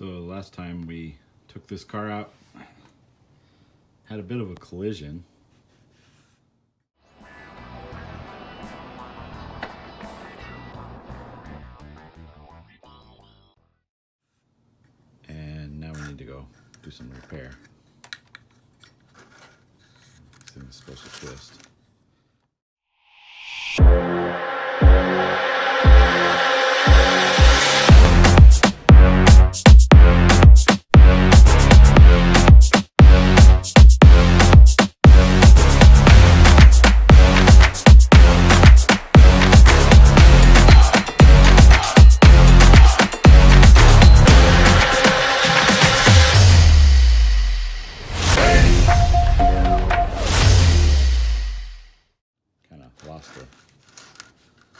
So last time we took this car out, had a bit of a collision. And now we need to go do some repair. This thing is supposed to twist. Lost the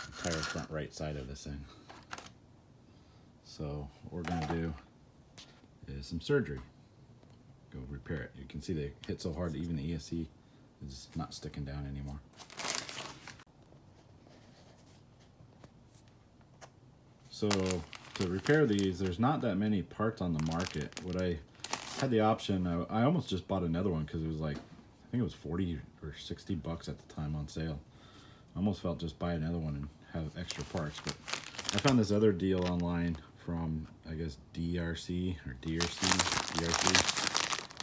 entire front right side of this thing. So what we're going to do is some surgery. Go repair it. You can see they hit so hard even the ESC is not sticking down anymore. So to repair these, there's not that many parts on the market. What I had the option, I almost just bought another one because it was like, I think it was 40 or 60 bucks at the time on sale. I almost felt just buy another one and have extra parts, but I found this other deal online from, I guess, DRC,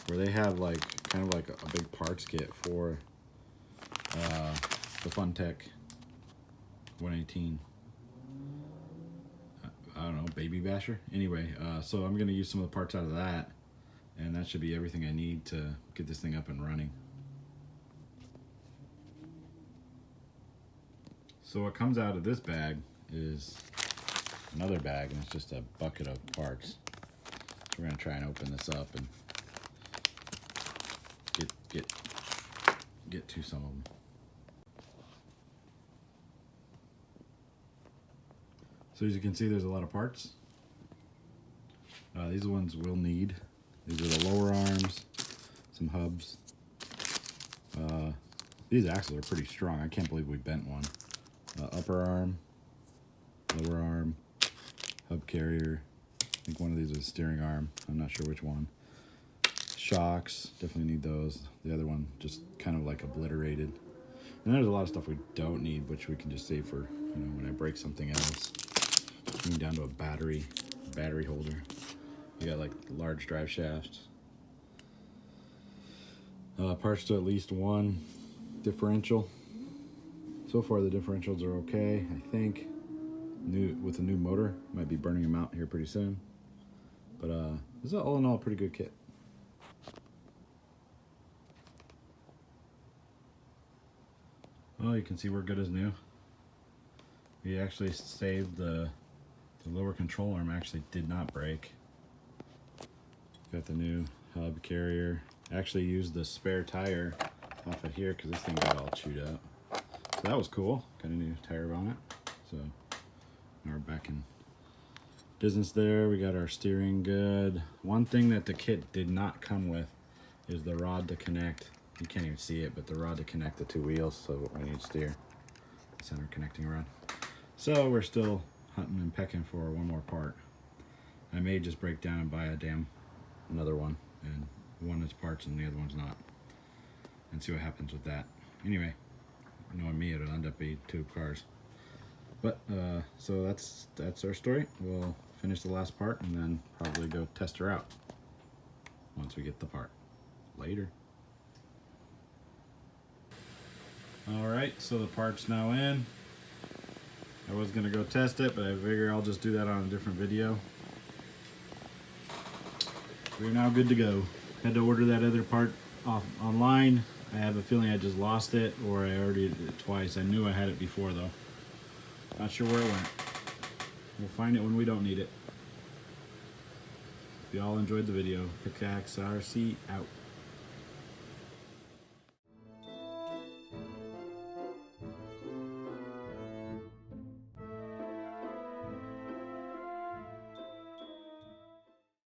where they have like kind of like a big parts kit for the Funtech 118. I don't know, baby basher. Anyway, so I'm gonna use some of the parts out of that, and that should be everything I need to get this thing up and running. So what comes out of this bag is another bag, and it's just a bucket of parts. So we're gonna try and open this up and get to some of them. So as you can see, there's a lot of parts. These ones we'll need. These are the lower arms, some hubs. These axles are pretty strong. I can't believe we bent one. Upper arm, lower arm, hub carrier. I think one of these is steering arm. I'm not sure which one. Shocks, definitely need those. The other one just kind of like obliterated. And there's a lot of stuff we don't need, which we can just save for, you know, when I break something else. Even down to a battery holder. You got like large drive shafts. Parts to at least one differential. So far the differentials are okay, I think. With a new motor, might be burning them out here pretty soon. But this is all in all a pretty good kit. Well, you can see we're good as new. We actually saved the lower control arm actually did not break. Got the new hub carrier. Actually used the spare tire off of here because this thing got all chewed up. So that was cool. Got a new tire on it. So now we're back in business there. We got our steering good. One thing that the kit did not come with is the rod to connect. You can't even see it, but the rod to connect the two wheels. So when you steer, center connecting rod. So we're still hunting and pecking for one more part. I may just break down and buy another one, and one is parts and the other one's not, and see what happens with that. Anyway, knowing me, it'll end up being two cars. But so that's our story. We'll finish the last part and then probably go test her out once we get the part. Later. All right, so the part's now in. I was gonna go test it, but I figure I'll just do that on a different video. We're now good to go. Had to order that other part off online. I have a feeling I just lost it, or I already did it twice. I knew I had it before though. Not sure where it went. We'll find it when we don't need it. If y'all enjoyed the video, PickAxe RC out.